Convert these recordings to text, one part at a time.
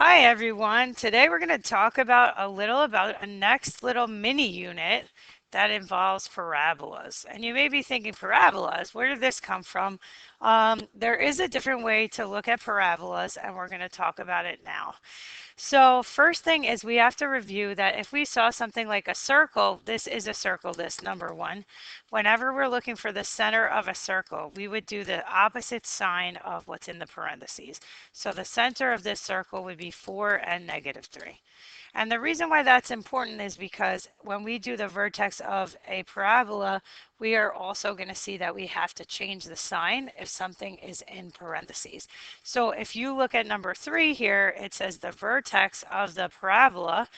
Hi everyone. Today we're going to talk about a next little mini unit that involves parabolas. And you may be thinking, parabolas, where did this come from? There is a different way to look at parabolas, and we're going to talk about it now. So first thing is we have to review that if we saw something like a circle, this is a circle, this number one. Whenever we're looking for the center of a circle, we would do the opposite sign of what's in the parentheses. So the center of this circle would be 4 and -3. And the reason why that's important is because when we do the vertex of a parabola, we are also going to see that we have to change the sign if something is in parentheses. So if you look at number 3 here, it says the vertex of the parabola.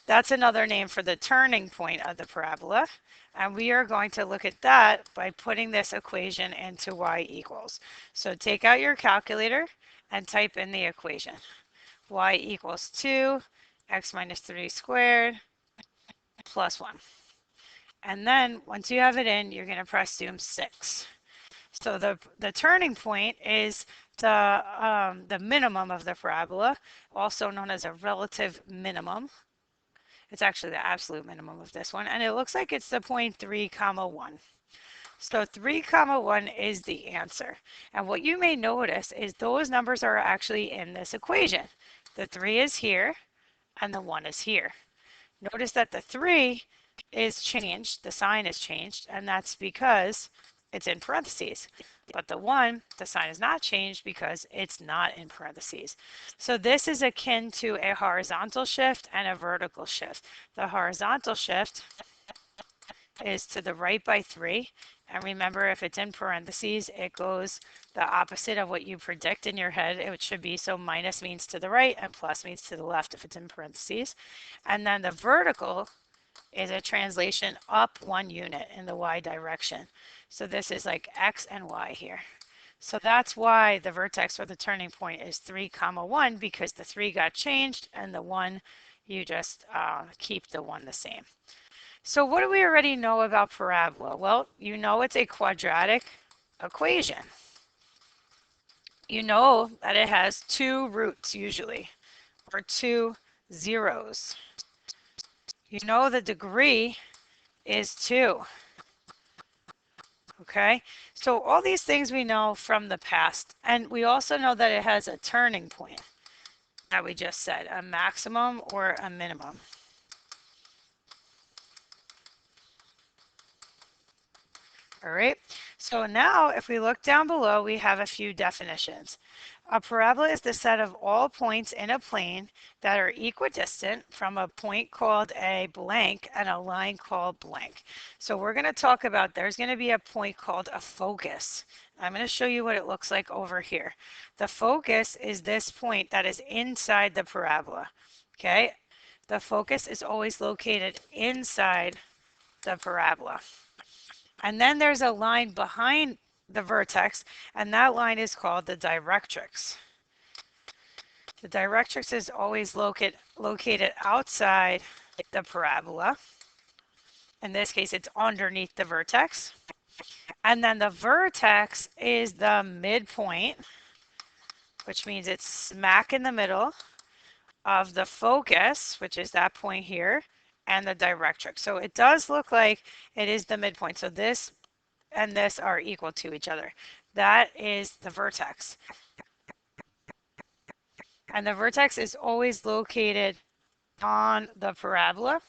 That's another name for the turning point of the parabola. And we are going to look at that by putting this equation into y equals. So take out your calculator and type in the equation. Y equals 2 x minus 3 squared plus 1. And then once you have it in, you're going to press zoom 6. So the turning point is the minimum of the parabola, also known as a relative minimum. It's actually the absolute minimum of this one, and it looks like it's the point 3 comma 1. So 3 comma 1 is the answer. And what you may notice is those numbers are actually in this equation. The 3 is here, and the 1 is here. Notice that the 3 is changed, the sign is changed, and that's because it's in parentheses. But the 1, the sign is not changed because it's not in parentheses. So this is akin to a horizontal shift and a vertical shift. The horizontal shift is to the right by 3. And remember, if it's in parentheses, it goes the opposite of what you predict in your head it should be. So minus means to the right and plus means to the left if it's in parentheses. And then the vertical is a translation up 1 unit in the y direction. So this is like x and y here. So that's why the vertex or the turning point is 3 comma 1, because the 3 got changed and the 1, you just keep the 1 the same. So what do we already know about parabola? Well, you know it's a quadratic equation. You know that it has 2 roots usually, or 2 zeros. You know the degree is 2. Okay, so all these things we know from the past, and we also know that it has a turning point that we just said, a maximum or a minimum. All right, so now if we look down below, we have a few definitions. A parabola is the set of all points in a plane that are equidistant from a point called a blank and a line called blank. So we're going to talk about, there's going to be a point called a focus. I'm going to show you what it looks like over here. The focus is this point that is inside the parabola. Okay, the focus is always located inside the parabola. And then there's a line behind the vertex, and that line is called the directrix. The directrix is always located outside the parabola. In this case, it's underneath the vertex. And then the vertex is the midpoint, which means it's smack in the middle of the focus, which is that point here, and the directrix. So it does look like it is the midpoint. So this and this are equal to each other. That is the vertex. And the vertex is always located on the parabola,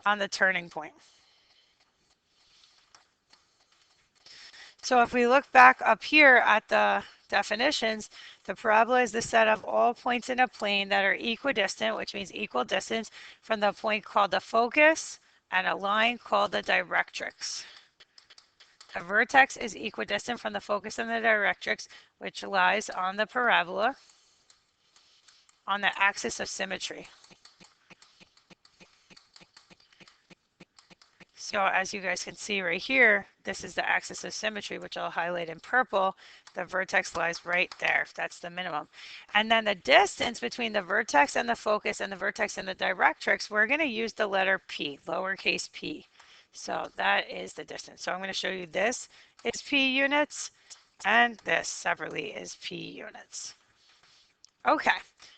on the turning point. So if we look back up here at the definitions, the parabola is the set of all points in a plane that are equidistant, which means equal distance from the point called the focus and a line called the directrix. The vertex is equidistant from the focus and the directrix, which lies on the parabola on the axis of symmetry. So as you guys can see right here, this is the axis of symmetry, which I'll highlight in purple. The vertex lies right there. That's the minimum. And then the distance between the vertex and the focus and the vertex and the directrix, we're going to use the letter p, lowercase p. So that is the distance. So I'm going to show you this is p units, and this separately is p units. Okay,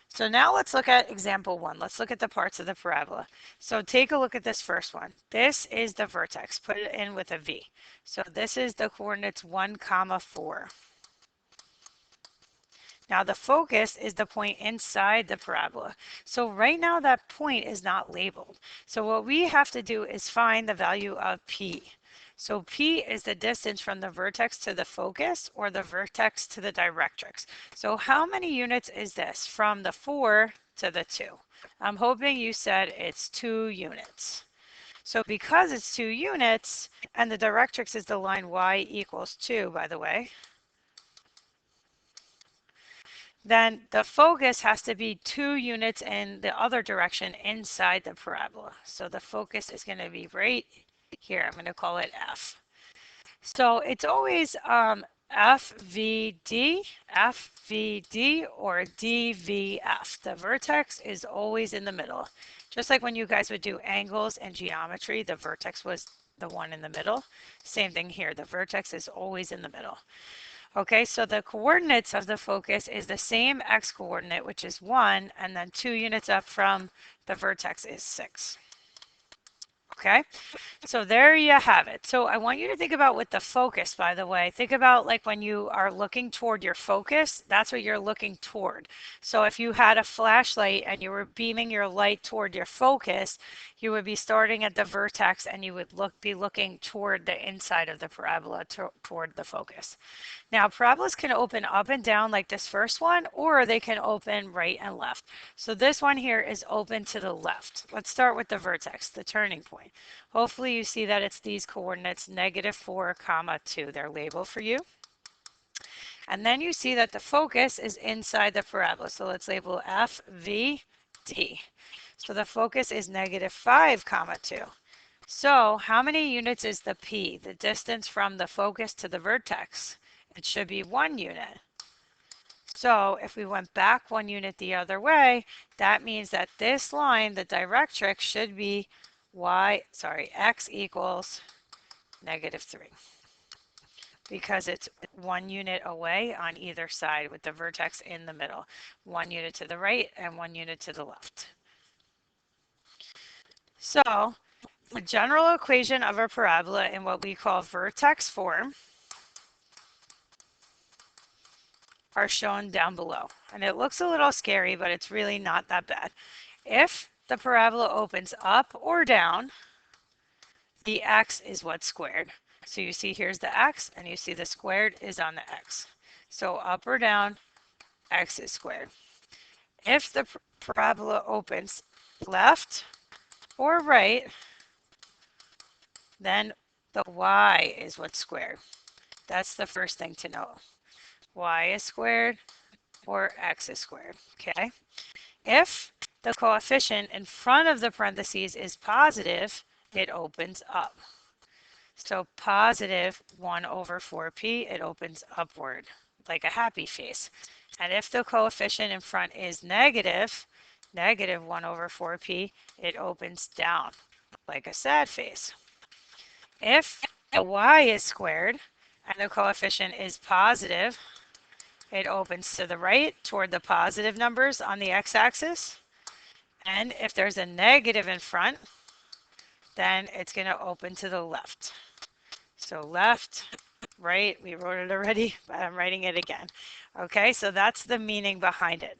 so now let's look at example one. Let's look at the parts of the parabola. So take a look at this first one. This is the vertex. Put it in with a V. So this is the coordinates 1, comma 4. Now the focus is the point inside the parabola. So right now that point is not labeled. So what we have to do is find the value of P. So P is the distance from the vertex to the focus or the vertex to the directrix. So how many units is this from the 4 to the 2? I'm hoping you said it's 2 units. So because it's 2 units and the directrix is the line y equals 2, by the way, then the focus has to be 2 units in the other direction inside the parabola. So the focus is going to be right here. I'm going to call it F. So it's always FVD, FVD, or DVF. The vertex is always in the middle. Just like when you guys would do angles and geometry, the vertex was the one in the middle. Same thing here. The vertex is always in the middle. Okay, so the coordinates of the focus is the same x coordinate, which is 1, and then 2 units up from the vertex is 6. Okay, so there you have it. So I want you to think about with the focus, by the way. Think about like when you are looking toward your focus, that's what you're looking toward. So if you had a flashlight and you were beaming your light toward your focus, you would be starting at the vertex and you would be looking toward the inside of the parabola toward the focus. Now, parabolas can open up and down like this first one, or they can open right and left. So this one here is open to the left. Let's start with the vertex, the turning point. Hopefully you see that it's these coordinates, -4, comma 2. They're labeled for you. And then you see that the focus is inside the parabola. So let's label F, V, D. So the focus is -5, comma 2. So how many units is the P, the distance from the focus to the vertex? It should be 1 unit. So if we went back 1 unit the other way, that means that this line, the directrix, should be x equals -3 because it's 1 unit away on either side with the vertex in the middle. 1 unit to the right and 1 unit to the left. So the general equation of a parabola in what we call vertex form are shown down below. And it looks a little scary, but it's really not that bad. If the parabola opens up or down, the x is what's squared. So you see here's the x, and you see the squared is on the x. So up or down, x is squared. If the parabola opens left or right, then the y is what's squared. That's the first thing to know. Y is squared or x is squared, okay? If the coefficient in front of the parentheses is positive, it opens up. So positive 1 over 4p, it opens upward, like a happy face. And if the coefficient in front is negative, negative 1 over 4p, it opens down, like a sad face. If the y is squared and the coefficient is positive, it opens to the right toward the positive numbers on the x-axis. And if there's a negative in front, then it's going to open to the left. So left, right, we wrote it already, but I'm writing it again. Okay, so that's the meaning behind it.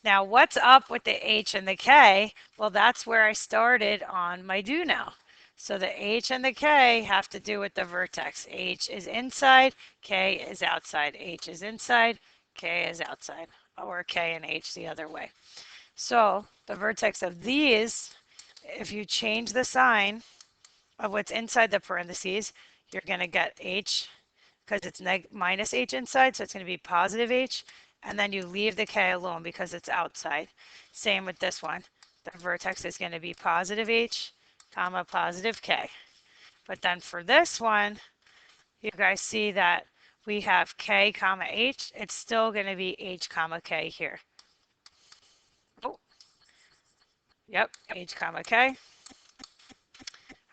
Now, what's up with the H and the K? Well, that's where I started on my do now. So the H and the K have to do with the vertex. H is inside, K is outside. H is inside, K is outside, or K and H the other way. So the vertex of these, if you change the sign of what's inside the parentheses, you're going to get H because it's minus H inside, so it's going to be positive H, and then you leave the K alone because it's outside. Same with this one. The vertex is going to be positive H, comma, positive K. But then for this one, you guys see that we have K, comma, H. It's still going to be H, comma, K here. Oh, yep, H, comma, K.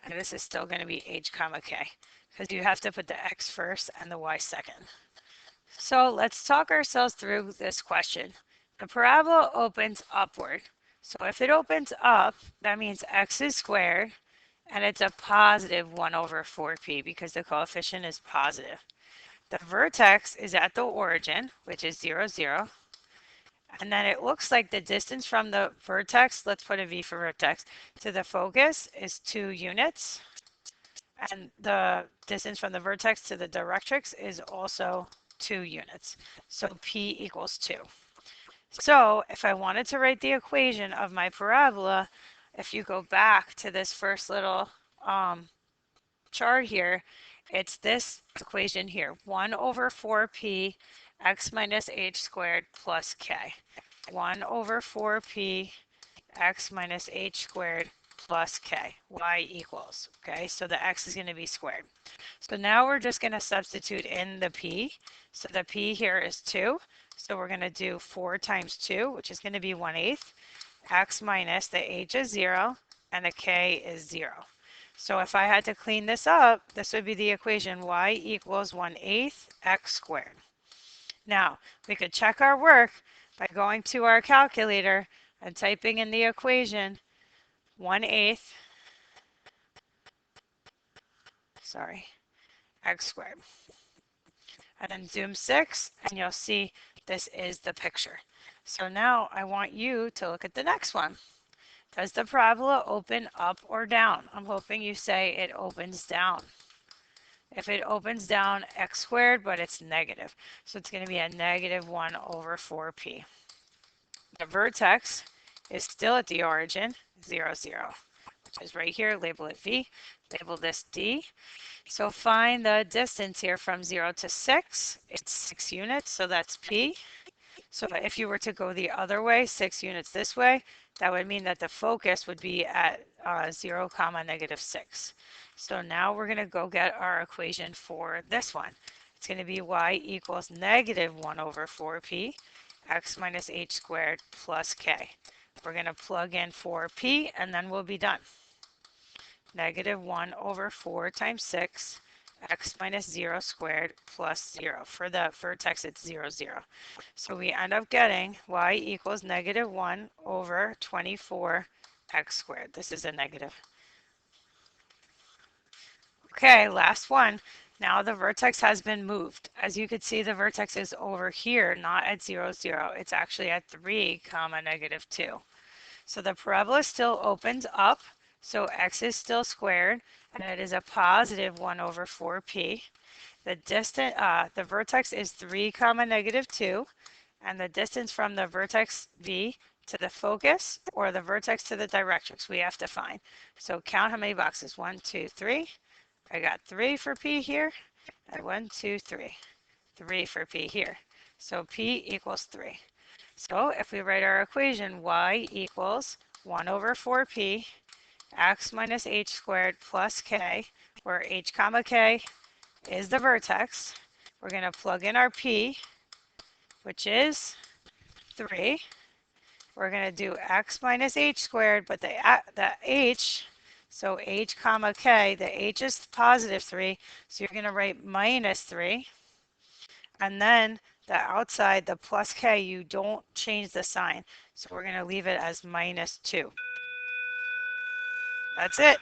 And this is still going to be H, comma, K because you have to put the X first and the Y second. So let's talk ourselves through this question. The parabola opens upward. So if it opens up, that means x is squared, and it's a positive 1 over 4p because the coefficient is positive. The vertex is at the origin, which is 0, 0. And then it looks like the distance from the vertex, let's put a v for vertex, to the focus is 2 units. And the distance from the vertex to the directrix is also 2 units. So p equals 2. So if I wanted to write the equation of my parabola, if you go back to this first little chart here, it's this equation here, 1 over 4p x minus h squared plus k. 1 over 4p x minus h squared plus k, y equals, okay, so the x is going to be squared. So now we're just going to substitute in the p. So the p here is 2. So we're going to do 4 times 2, which is going to be 1/8. X minus the h is 0, and the k is 0. So if I had to clean this up, this would be the equation y equals 1/8 x squared. Now, we could check our work by going to our calculator and typing in the equation 1/8, x squared. And then zoom 6, and you'll see this is the picture. So now I want you to look at the next one. Does the parabola open up or down? I'm hoping you say it opens down. If it opens down, x squared, but it's negative. So it's going to be a negative 1 over 4p. The vertex is still at the origin, 0, 0, which is right here. Label it v. Label this d. So find the distance here from 0 to 6. It's 6 units, so that's p. So if you were to go the other way, 6 units this way, that would mean that the focus would be at 0, comma, negative 6. So now we're going to go get our equation for this one. It's going to be y equals negative 1 over 4p x minus h squared plus k. We're going to plug in 4p and then we'll be done. Negative 1 over 4 times 6 x minus 0 squared plus 0. For the vertex, it's 0, 0. So we end up getting y equals negative 1 over 24 x squared. This is a negative. Okay, last one. Now the vertex has been moved. As you can see, the vertex is over here, not at 0, 0. It's actually at 3, comma, negative 2. So the parabola still opens up, so x is still squared, and it is a positive 1 over 4p. The vertex is 3, comma, negative 2, and the distance from the vertex v to the focus or the vertex to the directrix we have to find. So count how many boxes. 1, 2, 3. I got 3 for p here, and 1, 2, 3. 3 for p here. So p equals 3. So if we write our equation, y equals 1 over 4p x minus h squared plus k, where h comma k is the vertex. We're going to plug in our p, which is 3. We're going to do x minus h squared, but the h, so h comma k, the h is positive 3, so you're going to write minus 3. And then the outside, the plus k, you don't change the sign. So we're going to leave it as minus 2. That's it.